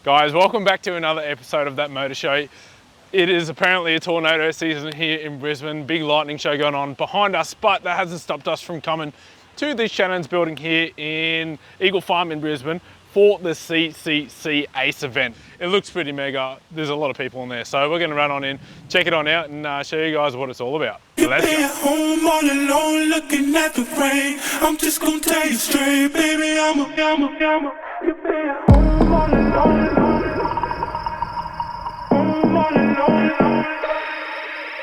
Guys, welcome back to another episode of That Motor Show. It is apparently a tornado season here in Brisbane. Big lightning show going on behind us, but that hasn't stopped us from coming to the Shannon's building here in Eagle Farm in Brisbane for the CCC ACE event. It looks pretty mega. There's a lot of people in there. So we're gonna run on in, check it on out and show you guys what it's all about. So let's go. Home all alone looking at the rain. I'm just gonna tell you straight, baby, I'm a. You be at home all alone. Home all alone.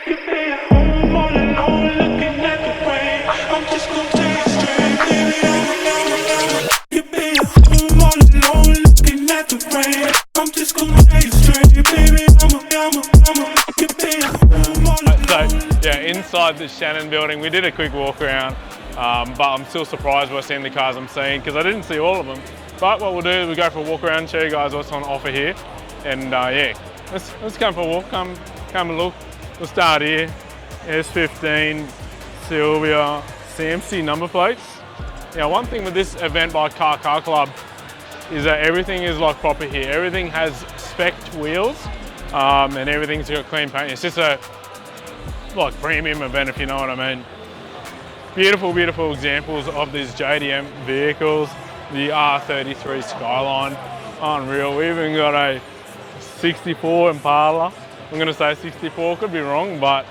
You be at home all alone looking at the rain. I'm just gonna tell you straight, baby, I'm a. You be at home all alone looking at the rain. I'm just gonna tell you straight, baby, I'm a. You be at home all alone. So yeah, inside the Shannon building, we did a quick walk around, but I'm still surprised by seeing the cars I'm seeing because I didn't see all of them. But what we'll do is we'll go for a walk around, show you guys what's on offer here, and yeah, let's come for a walk, come and look. We'll start here. S15, Sylvia, CMC number plates. Yeah, one thing with this event by Car Club is that everything is like proper here. Everything has spec'd wheels, and everything's got clean paint. It's just a like premium event, if you know what I mean. Beautiful, beautiful examples of these JDM vehicles. The R33 Skyline, unreal. We even got a 64 Impala. I'm gonna say 64, could be wrong, but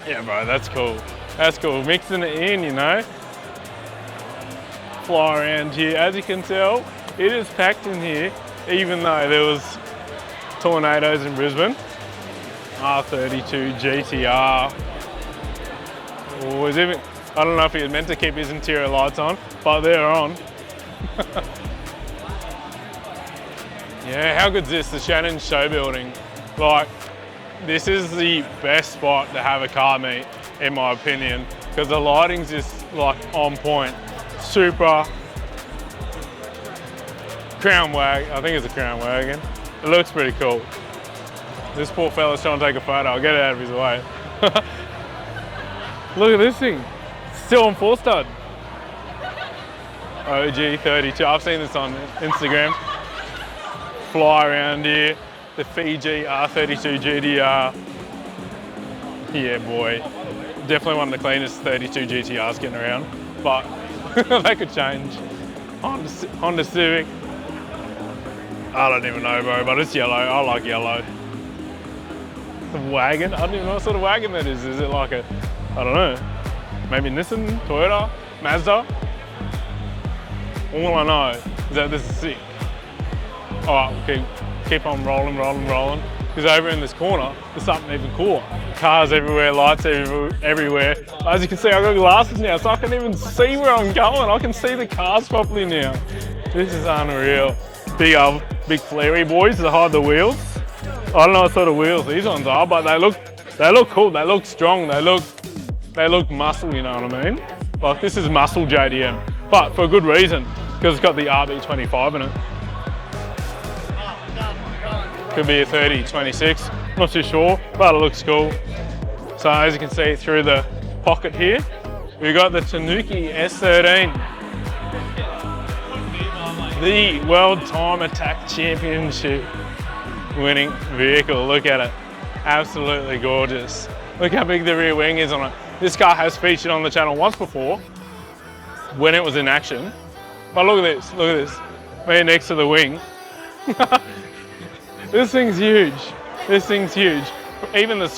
yeah, bro, that's cool. That's cool, mixing it in, you know. Fly around here, as you can tell, it is packed in here, even though there was tornadoes in Brisbane. R32 GTR. Oh, even, I don't know if he was meant to keep his interior lights on, but they're on. Yeah, how good's this? The Shannon show building. Like, this is the best spot to have a car meet, in my opinion, because the lighting's just like on point. Supra, Crown Wagon, I think it's a Crown Wagon. It looks pretty cool. This poor fella's trying to take a photo, I'll get it out of his way. Look at this thing. Still on 4-stud. OG 32. I've seen this on Instagram. Fly around here. The Fiji R32 GTR. Yeah, boy. Definitely one of the cleanest 32 GTRs getting around. But that could change. Honda Civic. I don't even know, bro, but it's yellow. I like yellow. The wagon. I don't even know what sort of wagon that is. Is it like a, I don't know. Maybe Nissan, Toyota, Mazda. All I know is that this is sick. All right, we'll keep on rolling. Because over in this corner, there's something even cooler. Cars everywhere, lights everywhere. As you can see, I've got glasses now, so I can even see where I'm going. I can see the cars properly now. This is unreal. Big flary boys to hide the wheels. I don't know what sort of wheels these ones are, but they look cool. They look strong. They look muscle, you know what I mean? Like, this is muscle JDM, but for a good reason, because it's got the RB25 in it. Could be a 3026, not too sure, but it looks cool. So as you can see through the pocket here, we've got the Tanuki S13, the World Time Attack Championship winning vehicle. Look at it, absolutely gorgeous. Look how big the rear wing is on it. This car has featured on the channel once before, when it was in action. But look at this, right next to the wing. This thing's huge. Even the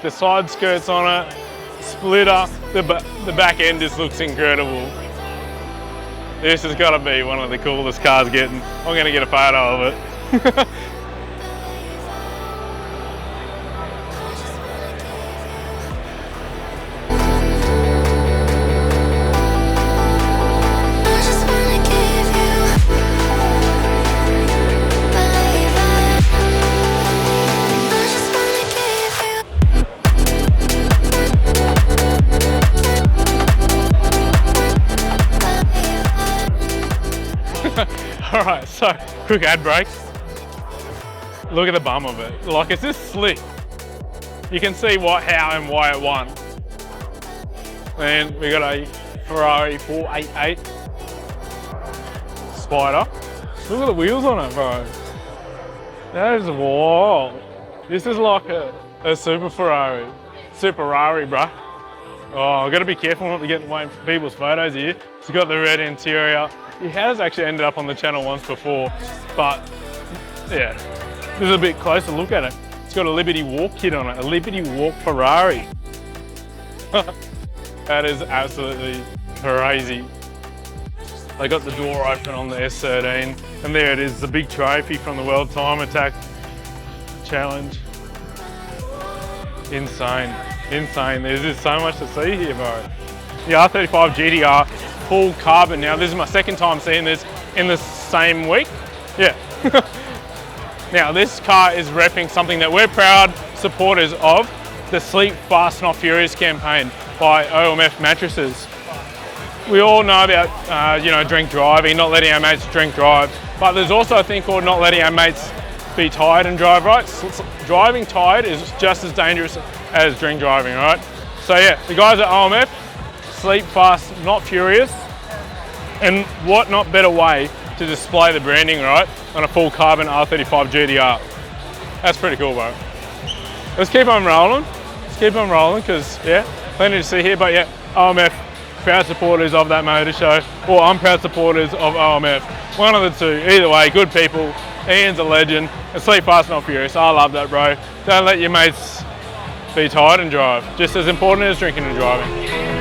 side skirts on it, splitter, the back end just looks incredible. This has got to be one of the coolest cars getting. I'm gonna get a photo of it. All right, so quick ad break. Look at the bum of it. Like, it's just slick. You can see how and why it won. And we got a Ferrari 488 Spider. Look at the wheels on it, bro. That is wild. This is like a Super Ferrari. Bro. Oh, I've got to be careful not to get away from people's photos here. It's got the red interior. He has actually ended up on the channel once before, but yeah, this is a bit closer look at it. It's got a Liberty Walk kit on it, a Liberty Walk Ferrari. That is absolutely crazy. They got the door open on the S13, and there it is, the big trophy from the World Time Attack Challenge. Insane, insane. There's just so much to see here, bro. The R35 GTR, full carbon. Now, this is my second time seeing this in the same week. Yeah. Now, this car is repping something that we're proud supporters of, the Sleep Fast Not Furious campaign by OMF mattresses. We all know about, drink driving, not letting our mates drink drive, but there's also a thing called not letting our mates be tired and drive, right? Driving tired is just as dangerous as drink driving, right? So yeah, the guys at OMF, Sleep Fast Not Furious, and what not better way to display the branding, right, on a full carbon R35 GTR. That's pretty cool, bro. Let's keep on rolling. Because yeah, plenty to see here, but yeah, OMF, proud supporters of that motor show, or I'm proud supporters of OMF. One of the two, either way, good people. Ian's a legend, and Sleep Fast Not Furious. I love that, bro. Don't let your mates be tired and drive. Just as important as drinking and driving.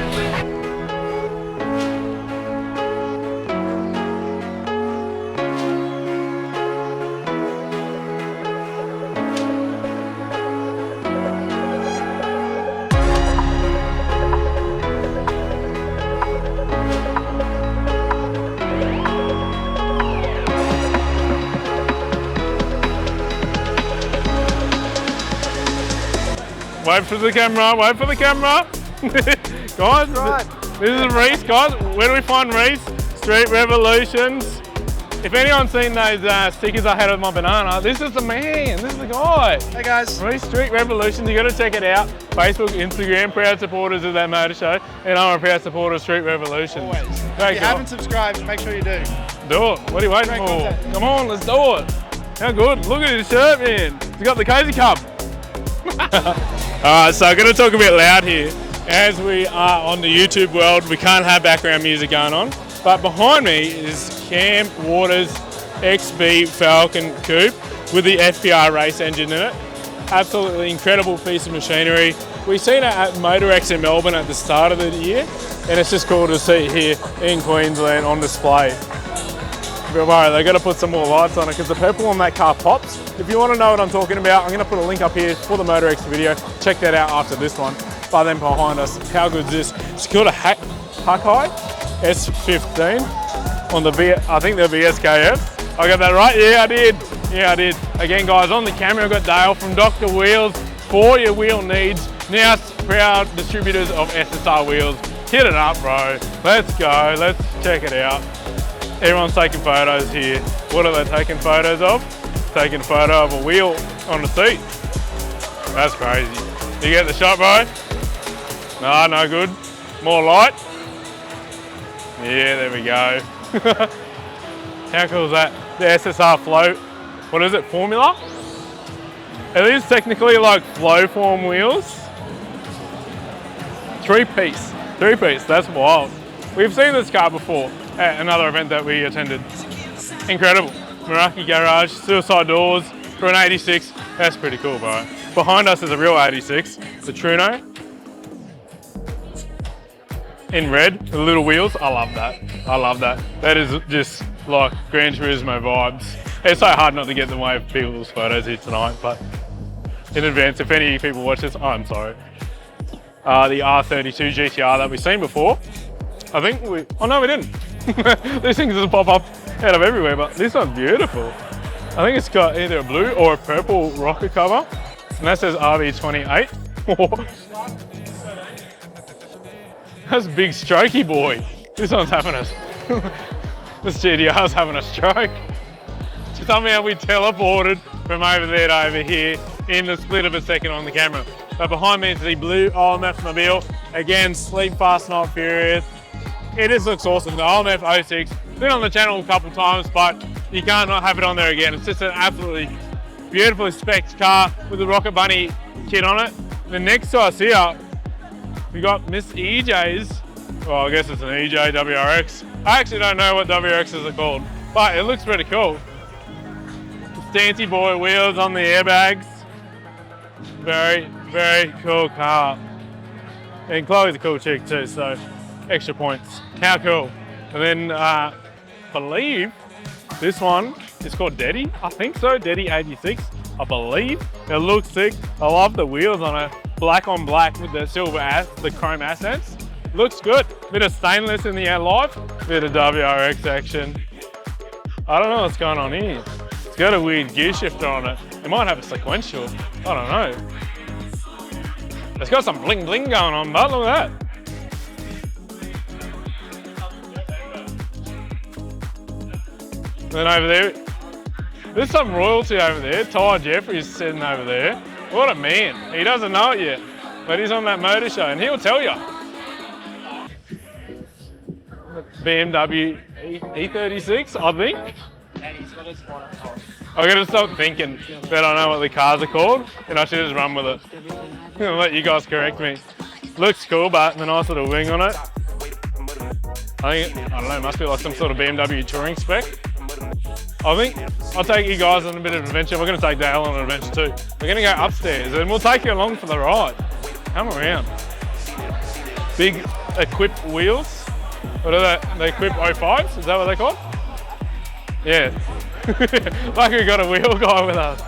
Wait for the camera. Guys, this is Reese, guys. Where do we find Reese? Street Revolutions. If anyone's seen those stickers I had of my banana, this is the man, this is the guy. Hey guys. Reese, Street Revolutions, you gotta check it out. Facebook, Instagram, proud supporters of that motor show. And I'm a proud supporter of Street Revolutions. Always. If you haven't subscribed, make sure you do. Do it. What are you waiting for? Come on, let's do it. How good. Look at his shirt, man. He's got the cozy cup. Alright, so I'm going to talk a bit loud here. As we are on the YouTube world, we can't have background music going on. But behind me is Cam Waters' XB Falcon Coupe with the FPR race engine in it. Absolutely incredible piece of machinery. We've seen it at MotorX in Melbourne at the start of the year, and it's just cool to see it here in Queensland on display. But worry, they've got to put some more lights on it because the purple on that car pops. If you want to know what I'm talking about, I'm going to put a link up here for the MotorX video. Check that out after this one. But then behind us, how good is this? It's called a Hakai S15 on the I think the VSKF. I got that right? Yeah, I did. Again, guys, on the camera, I've got Dale from Dr. Wheels for your wheel needs. Now, proud distributors of SSR wheels. Hit it up, bro. Let's go. Let's check it out. Everyone's taking photos here. What are they taking photos of? Taking a photo of a wheel on the seat. That's crazy. You get the shot, bro? No good. More light? Yeah, there we go. How cool is that? The SSR float. What is it, Formula? Are these technically like flow form wheels? Three piece, that's wild. We've seen this car before at another event that we attended. Incredible. Meraki Garage, suicide doors for an 86. That's pretty cool, bro. Behind us is a real 86, the Truno. In red, the little wheels. I love that. That is just like Gran Turismo vibes. It's so hard not to get in the way of people's photos here tonight, but in advance, if any people watch this, I'm sorry. The R32 GTR that we've seen before. I think we didn't. These things just pop up out of everywhere, but this one's beautiful. I think it's got either a blue or a purple rocker cover, and that says RV28. That's a big strokey boy. This one's having a, this GTR's having a stroke. Somehow we teleported from over there to over here in the split of a second on the camera. But behind me is the blue OMF mobile. Again, sleep fast, not furious. It just looks awesome. The OMF 06, been on the channel a couple times, but You can't not have it on there again. It's just an absolutely beautifully spec'd car with the Rocket Bunny kit on it. The next to us here, we got Miss EJ's. Well, I guess it's an EJ WRX. I actually don't know what WRXs are called, but it looks pretty cool. Stancy boy wheels on the airbags. Very, very cool car. And Chloe's a cool chick too, so extra points. How cool. And then I believe this one is called Deddy. I think so, Deddy 86, I believe. It looks sick. I love the wheels on it. Black on black with the silver, the chrome accents. Looks good. Bit of stainless in the life, bit of WRX action. I don't know what's going on here. It's got a weird gear shifter on it. It might have a sequential. I don't know. It's got some bling bling going on, but look at that. Then over there, there's some royalty over there. Ty Jeffrey's sitting over there. What a man. He doesn't know it yet, but he's on that motor show and he'll tell you. BMW E36, I think. I'm gonna stop thinking that I know what the cars are called and I should just run with it. I'm gonna let you guys correct me. Looks cool, but the nice little wing on it. I don't know, it must be like some sort of BMW touring spec. I think I'll take you guys on a bit of an adventure. We're gonna take Dale on an adventure too. We're gonna go upstairs and we'll take you along for the ride. Come around. Big equipped wheels. What are they? They equip 05s? Is that what they're called? Yeah. Like we got a wheel guy with us.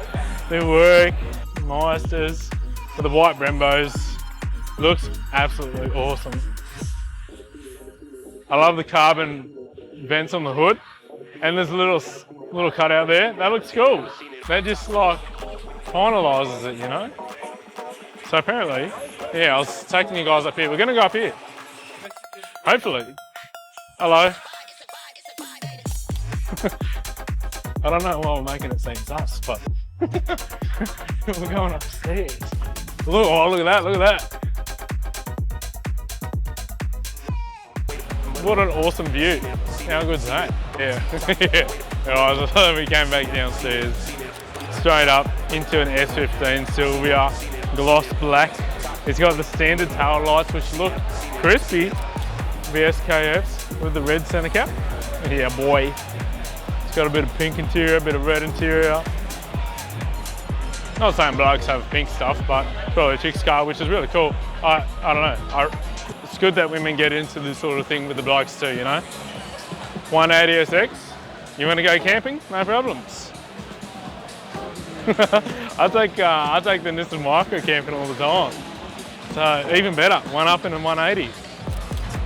They work, Meisters, with the white Brembos. Looks absolutely awesome. I love the carbon vents on the hood. And there's a little cutout there. That looks cool. That just like finalises it, you know? So apparently, yeah, I was taking you guys up here. We're gonna go up here. Hopefully. Hello. I don't know why we're making it seem sus, but we're going upstairs. Look, oh, look at that, look at that. What an awesome view. How good's that? Yeah. Yeah. Alright, so we came back downstairs, straight up into an S15 Silvia, gloss black. It's got the standard tail lights, which look crispy. The SKFs with the red centre cap. Yeah, boy. It's got a bit of pink interior, a bit of red interior. Not saying blokes have pink stuff, but probably a chick's car, which is really cool. I don't know. It's good that women get into this sort of thing with the blokes too, you know? 180 SX. You want to go camping? No problems. I take the Nissan Micro camping all the time. So even better, one up and a 180.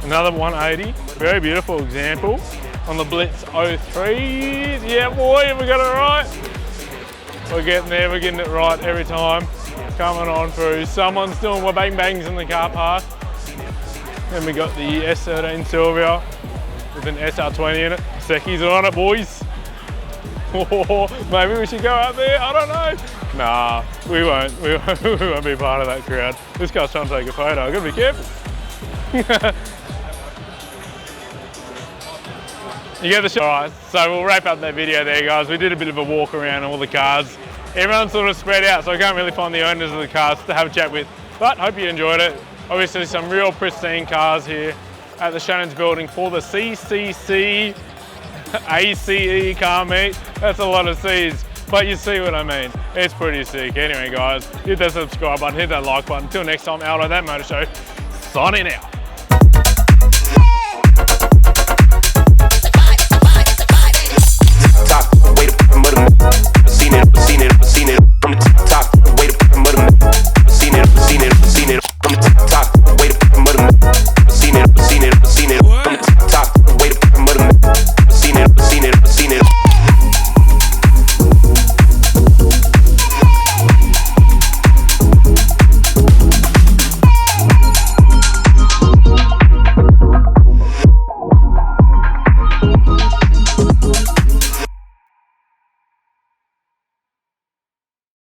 Another 180, very beautiful example on the Blitz 03s. Yeah, boy, we got it right. We're getting there, we're getting it right every time. Coming on through. Someone's doing bang bangs in the car park. Then we got the S13 Silvia with an SR20 in it. Secchies are on it, boys. Oh, maybe we should go out there, I don't know. Nah, we won't. We won't be part of that crowd. This guy's trying to take a photo, I've got to be careful. You get the shot. Alright, so we'll wrap up that video there, guys. We did a bit of a walk around all the cars. Everyone's sort of spread out, so I can't really find the owners of the cars to have a chat with. But hope you enjoyed it. Obviously some real pristine cars here at the Shannon's building for the CCC ACE car meet. That's a lot of C's, but you see what I mean. It's pretty sick. Anyway, guys, hit that subscribe button, hit that like button. Until next time, Aldo, that motor show, signing out.